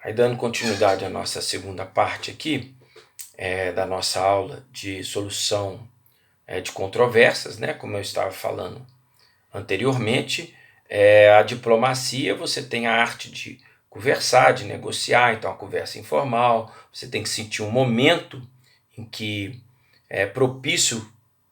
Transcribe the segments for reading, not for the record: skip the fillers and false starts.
Aí, dando continuidade à nossa segunda parte aqui, da nossa aula de solução de controvérsias, né? Como eu estava falando anteriormente, a diplomacia, você tem a arte de conversar, de negociar, então a conversa informal, você tem que sentir um momento em que é propício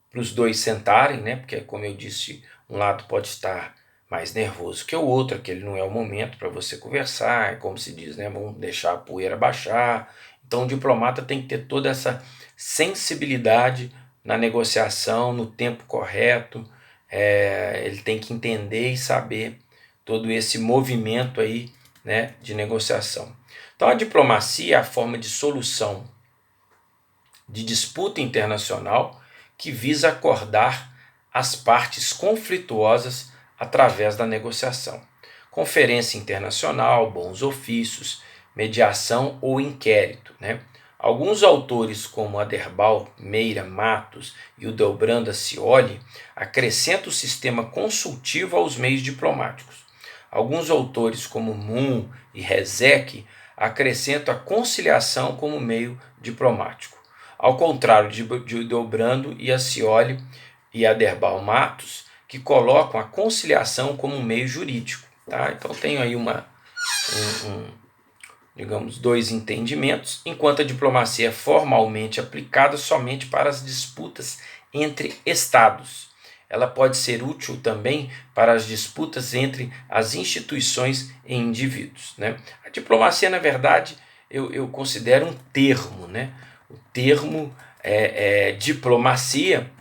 para os dois sentarem, né? Porque, como eu disse, um lado pode estar mais nervoso que o outro, aquele não é o momento para você conversar, é como se diz, né? Vamos deixar a poeira baixar. Então, o diplomata tem que ter toda essa sensibilidade na negociação, no tempo correto, ele tem que entender e saber todo esse movimento aí, né, de negociação. Então, a diplomacia é a forma de solução de disputa internacional que visa acordar as partes conflituosas através da negociação. Conferência internacional, bons ofícios, mediação ou inquérito, né? Alguns autores, como Aderbal Meira Matos e o Delbrando Scioli, acrescentam o sistema consultivo aos meios diplomáticos. Alguns autores, como Moon e Rezec, acrescentam a conciliação como meio diplomático. Ao contrário de Delbrando e Scioli e Aderbal Matos, que colocam a conciliação como um meio jurídico. Tá? Então tem aí digamos, dois entendimentos, enquanto a diplomacia é formalmente aplicada somente para as disputas entre estados. Ela pode ser útil também para as disputas entre as instituições e indivíduos, né? A diplomacia, na verdade, eu considero um termo, né? O termo diplomacia,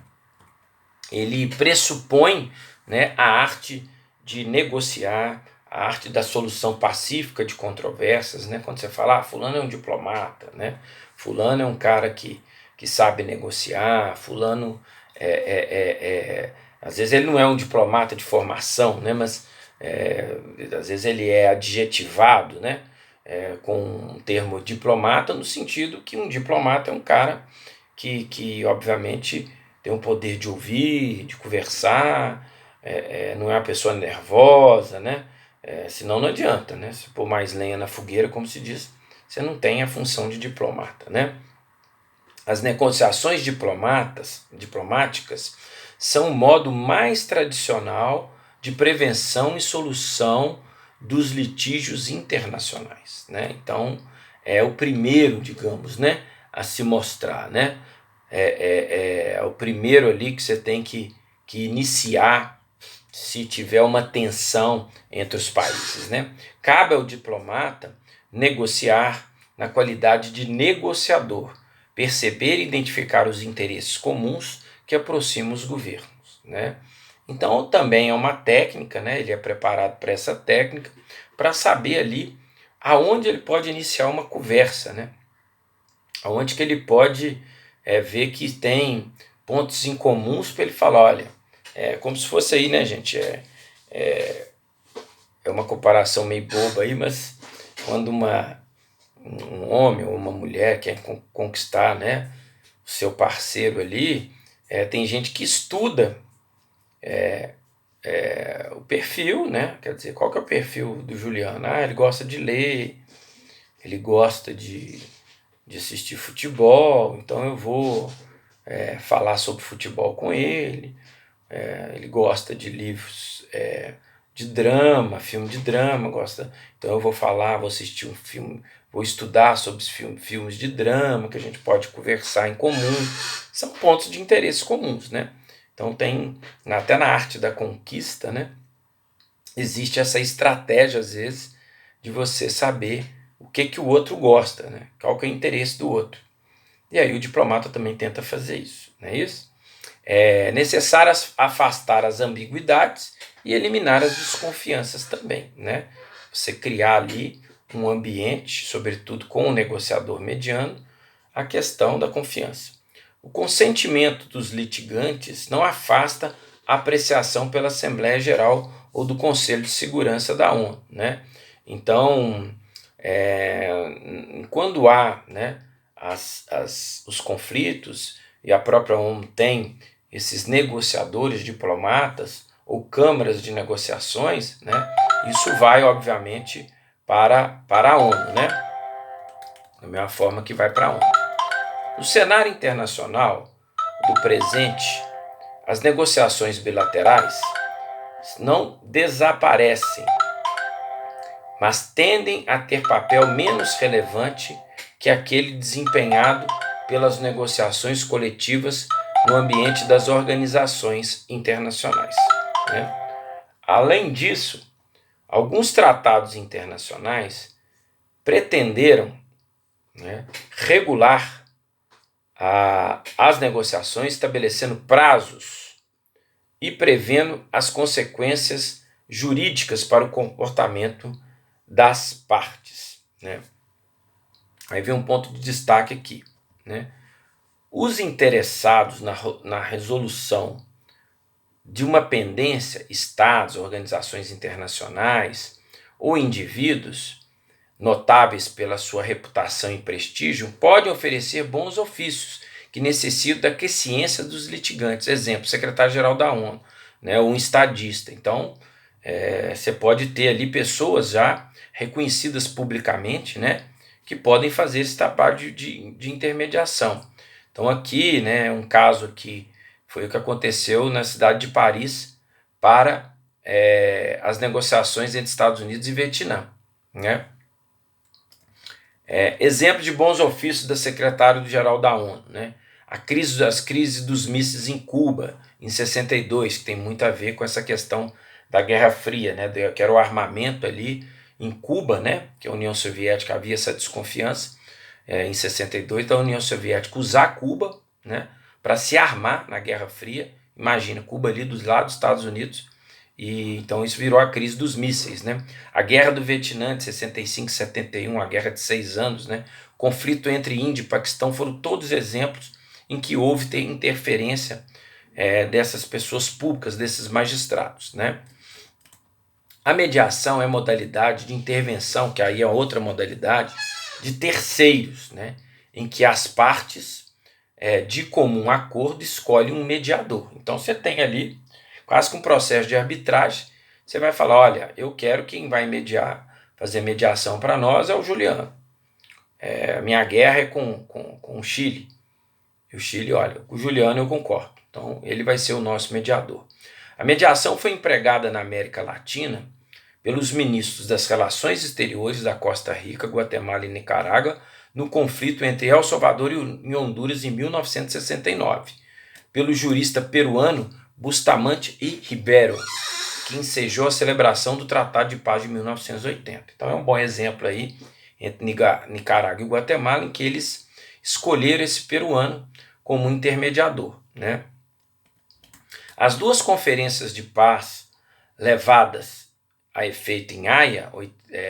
ele pressupõe, né, a arte de negociar, a arte da solução pacífica de controvérsias, né? Quando você fala, fulano é um diplomata, né? Fulano é um cara que sabe negociar, fulano às vezes ele não é um diplomata de formação, né? Mas às vezes ele é adjetivado, né? Com um termo diplomata, no sentido que um diplomata é um cara que obviamente tem o poder de ouvir, de conversar, não é uma pessoa nervosa, né? Senão não adianta, né? Se pôr mais lenha na fogueira, como se diz, você não tem a função de diplomata, né? As negociações diplomáticas são o modo mais tradicional de prevenção e solução dos litígios internacionais, né? Então, é o primeiro, digamos, né, a se mostrar, né? É o primeiro ali que você tem que iniciar se tiver uma tensão entre os países, né? Cabe ao diplomata negociar na qualidade de negociador, perceber e identificar os interesses comuns que aproximam os governos, né? Então também é uma técnica, né? Ele é preparado para essa técnica para saber ali aonde ele pode iniciar uma conversa, né? Aonde que ele pode ver que tem pontos em comuns para ele falar, olha, como se fosse aí, né, gente? É uma comparação meio boba aí, mas quando um homem ou uma mulher quer conquistar, né, o seu parceiro ali, tem gente que estuda o perfil, né? Quer dizer, qual que é o perfil do Juliano? Ah, ele gosta de ler, ele gosta de assistir futebol, então eu vou falar sobre futebol com ele. Ele gosta de livros de drama, filme de drama, gosta. Então eu vou falar, vou assistir um filme, vou estudar sobre filmes de drama que a gente pode conversar em comum. São pontos de interesse comuns, né? Então tem, até na arte da conquista, né? Existe essa estratégia, às vezes, de você saber o que o outro gosta, né? Qual que é o interesse do outro. E aí o diplomata também tenta fazer isso, não é isso? É necessário afastar as ambiguidades e eliminar as desconfianças também, né? Você criar ali um ambiente, sobretudo com o negociador mediano, a questão da confiança. O consentimento dos litigantes não afasta a apreciação pela Assembleia Geral ou do Conselho de Segurança da ONU, né? Então, quando há, né, os conflitos e a própria ONU tem esses negociadores, diplomatas ou câmaras de negociações, né, isso vai, obviamente, para a ONU, né? Da mesma forma que vai para a ONU. No cenário internacional do presente, as negociações bilaterais não desaparecem, mas tendem a ter papel menos relevante que aquele desempenhado pelas negociações coletivas no ambiente das organizações internacionais, né? Além disso, alguns tratados internacionais pretenderam, né, regular as negociações, estabelecendo prazos e prevendo as consequências jurídicas para o comportamento das partes, né? Aí vem um ponto de destaque aqui, né? Os interessados na resolução de uma pendência, estados, organizações internacionais ou indivíduos notáveis pela sua reputação e prestígio, podem oferecer bons ofícios que necessitam da aquiescência dos litigantes. Exemplo, secretário-geral da ONU, né, um estadista. Então, você pode ter ali pessoas já reconhecidas publicamente, né, que podem fazer esse trabalho de intermediação. Então aqui, né, um caso que foi o que aconteceu na cidade de Paris para as negociações entre Estados Unidos e Vietnã, né? Exemplo de bons ofícios da secretário-geral da ONU, né? As crises dos mísseis em Cuba, em 62, que tem muito a ver com essa questão da Guerra Fria, né? Que era o armamento ali em Cuba, né? Que a União Soviética havia essa desconfiança, em 62, da União Soviética usar Cuba, né, para se armar na Guerra Fria. Imagina, Cuba ali do lado dos Estados Unidos. E então isso virou a crise dos mísseis, né? A Guerra do Vietnã de 65 e 71, a guerra de 6 anos, né? Conflito entre Índia e Paquistão foram todos exemplos em que houve interferência dessas pessoas públicas, desses magistrados, né? A mediação é modalidade de intervenção, que aí é outra modalidade, de terceiros, né? Em que as partes, de comum acordo, escolhem um mediador. Então você tem ali quase que um processo de arbitragem. Você vai falar, olha, eu quero quem vai mediar, fazer mediação para nós é o Juliano. A minha guerra é com o Chile. E o Chile, olha, com o Juliano eu concordo. Então ele vai ser o nosso mediador. A mediação foi empregada na América Latina pelos ministros das Relações Exteriores da Costa Rica, Guatemala e Nicarágua no conflito entre El Salvador e Honduras em 1969, pelo jurista peruano Bustamante y Ribeiro, que ensejou a celebração do Tratado de Paz de 1980. Então é um bom exemplo aí entre Nicarágua e Guatemala, em que eles escolheram esse peruano como intermediador, né? As duas conferências de paz levadas a efeito em Haia,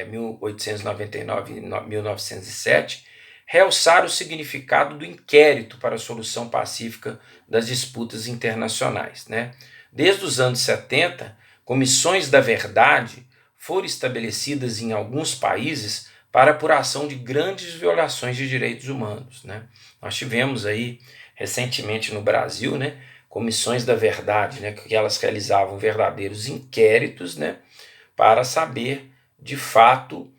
1899 e 1907, realçaram o significado do inquérito para a solução pacífica das disputas internacionais, né? Desde os anos 70, comissões da verdade foram estabelecidas em alguns países para apuração de grandes violações de direitos humanos, né? Nós tivemos aí recentemente no Brasil, né, comissões da verdade, né, que elas realizavam verdadeiros inquéritos, né, para saber de fato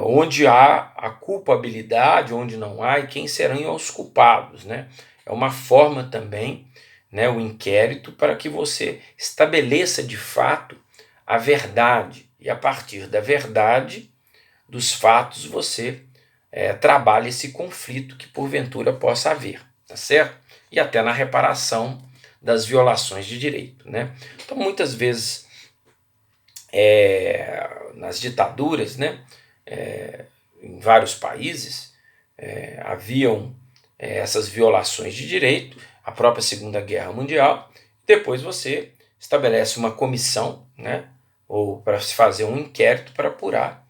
onde há a culpabilidade, onde não há, e quem serão os culpados, né? É uma forma também, né, o inquérito, para que você estabeleça de fato a verdade, e a partir da verdade, dos fatos, você trabalha esse conflito que porventura possa haver, tá certo? E até na reparação das violações de direito, né? Então muitas vezes nas ditaduras, né, em vários países, haviam essas violações de direito, a própria Segunda Guerra Mundial. Depois você estabelece uma comissão, né, ou para se fazer um inquérito para apurar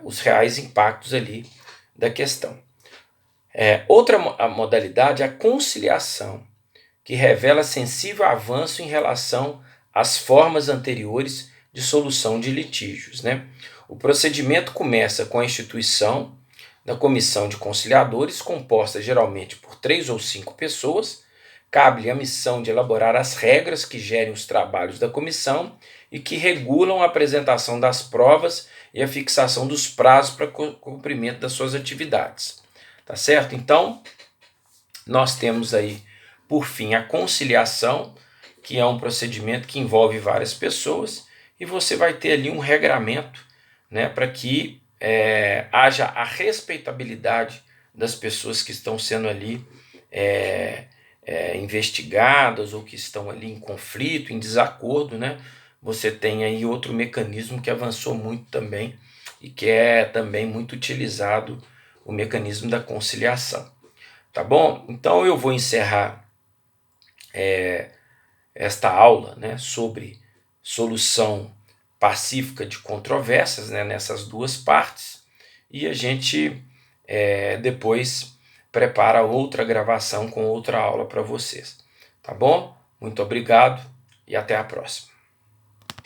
os reais impactos ali da questão. Outra modalidade é a conciliação, que revela sensível avanço em relação às formas anteriores de solução de litígios, né? O procedimento começa com a instituição da comissão de conciliadores, composta geralmente por 3 ou 5 pessoas. Cabe-lhe a missão de elaborar as regras que gerem os trabalhos da comissão e que regulam a apresentação das provas e a fixação dos prazos para cumprimento das suas atividades. Tá certo? Então, nós temos aí, por fim, a conciliação, que é um procedimento que envolve várias pessoas, e você vai ter ali um regramento, né, para que haja a respeitabilidade das pessoas que estão sendo ali investigadas ou que estão ali em conflito, em desacordo, né? Você tem aí outro mecanismo que avançou muito também e que é também muito utilizado, o mecanismo da conciliação. Tá bom? Então eu vou encerrar esta aula, né, sobre solução pacífica de controvérsias, né, nessas duas partes, e a gente depois prepara outra gravação com outra aula para vocês. Tá bom? Muito obrigado e até a próxima.